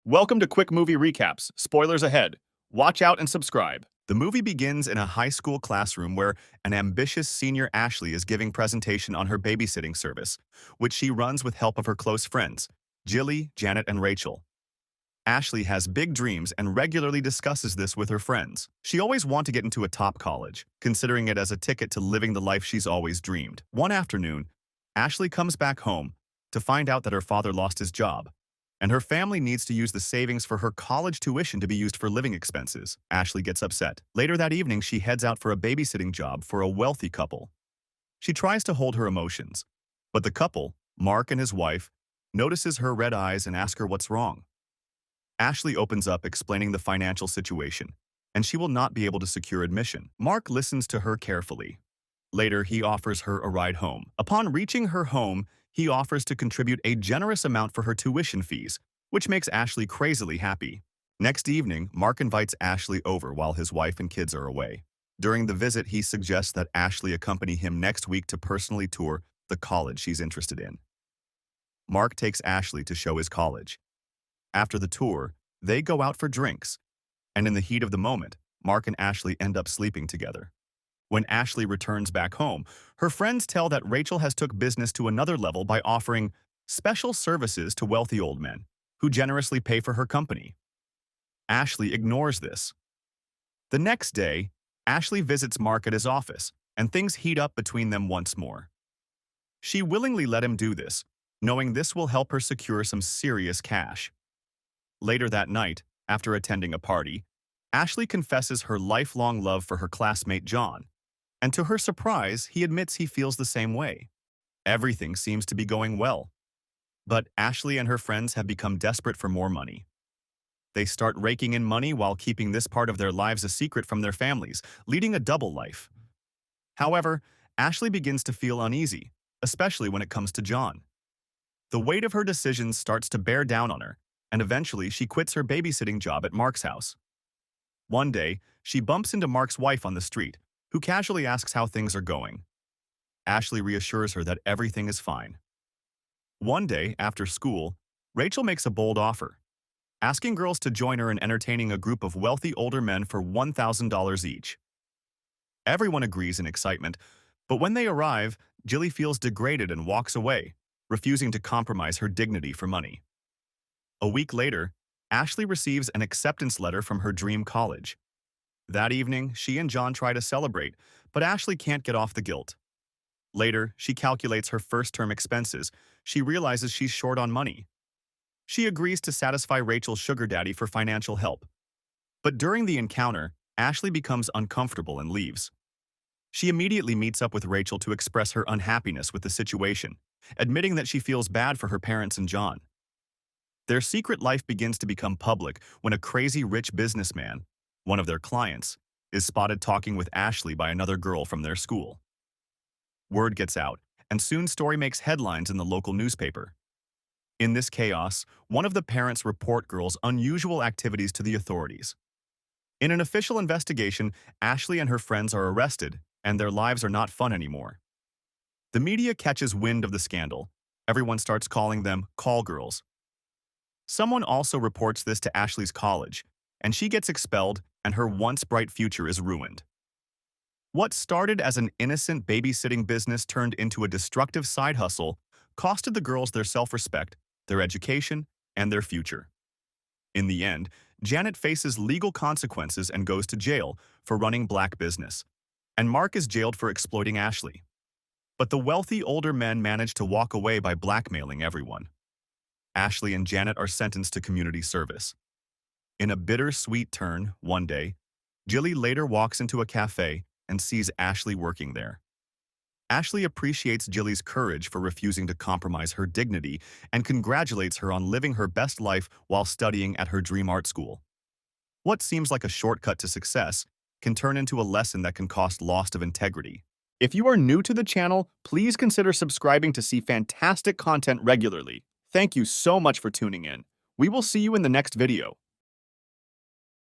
Welcome to Quick Movie Recaps. Spoilers ahead. Watch out and subscribe. The movie begins in a high school classroom where an ambitious senior Ashley is giving presentation on her babysitting service, which she runs with help of her close friends, Jilly, Janet, and Rachel. Ashley has big dreams and regularly discusses this with her friends. She always wanted to get into a top college, considering it as a ticket to living the life she's always dreamed. One afternoon, Ashley comes back home to find out that her father lost his job, and her family needs to use the savings for her college tuition to be used for living expenses. Ashley gets upset. Later that evening, she heads out for a babysitting job for a wealthy couple. She tries to hold her emotions, but the couple, Mark and his wife, notices her red eyes and asks her what's wrong. Ashley opens up explaining the financial situation, and she will not be able to secure admission. Mark listens to her carefully. Later, he offers her a ride home. Upon reaching her home, he offers to contribute a generous amount for her tuition fees, which makes Ashley crazily happy. Next evening, Mark invites Ashley over while his wife and kids are away. During the visit, he suggests that Ashley accompany him next week to personally tour the college she's interested in. Mark takes Ashley to show his college. After the tour, they go out for drinks, and in the heat of the moment, Mark and Ashley end up sleeping together. When Ashley returns back home, her friends tell that Rachel has took business to another level by offering special services to wealthy old men, who generously pay for her company. Ashley ignores this. The next day, Ashley visits Mark at his office, and things heat up between them once more. She willingly let him do this, knowing this will help her secure some serious cash. Later that night, after attending a party, Ashley confesses her lifelong love for her classmate John, and to her surprise, he admits he feels the same way. Everything seems to be going well. But Ashley and her friends have become desperate for more money. They start raking in money while keeping this part of their lives a secret from their families, leading a double life. However, Ashley begins to feel uneasy, especially when it comes to John. The weight of her decisions starts to bear down on her, and eventually she quits her babysitting job at Mark's house. One day, she bumps into Mark's wife on the street, who casually asks how things are going. Ashley reassures her that everything is fine. One day, after school, Rachel makes a bold offer, asking girls to join her in entertaining a group of wealthy older men for $1,000 each. Everyone agrees in excitement, but when they arrive, Jilly feels degraded and walks away, refusing to compromise her dignity for money. A week later, Ashley receives an acceptance letter from her dream college. That evening, she and John try to celebrate, but Ashley can't get off the guilt. Later, she calculates her first-term expenses. She realizes she's short on money. She agrees to satisfy Rachel's sugar daddy for financial help. But during the encounter, Ashley becomes uncomfortable and leaves. She immediately meets up with Rachel to express her unhappiness with the situation, admitting that she feels bad for her parents and John. Their secret life begins to become public when a crazy rich businessman, one of their clients, is spotted talking with Ashley by another girl from their school. Word gets out, and soon story makes headlines in the local newspaper. In this chaos, one of the parents report girls' unusual activities to the authorities. In an official investigation, Ashley and her friends are arrested, and their lives are not fun anymore. The media catches wind of the scandal. Everyone starts calling them call girls. Someone also reports this to Ashley's college, and she gets expelled, and her once bright future is ruined. What started as an innocent babysitting business turned into a destructive side hustle costed the girls their self-respect, their education, and their future. In the end, Janet faces legal consequences and goes to jail for running black business, and Mark is jailed for exploiting Ashley. But the wealthy older men manage to walk away by blackmailing everyone. Ashley and Janet are sentenced to community service. In a bittersweet turn, one day, Jilly later walks into a cafe and sees Ashley working there. Ashley appreciates Jilly's courage for refusing to compromise her dignity and congratulates her on living her best life while studying at her dream art school. What seems like a shortcut to success can turn into a lesson that can cost loss of integrity. If you are new to the channel, please consider subscribing to see fantastic content regularly. Thank you so much for tuning in. We will see you in the next video.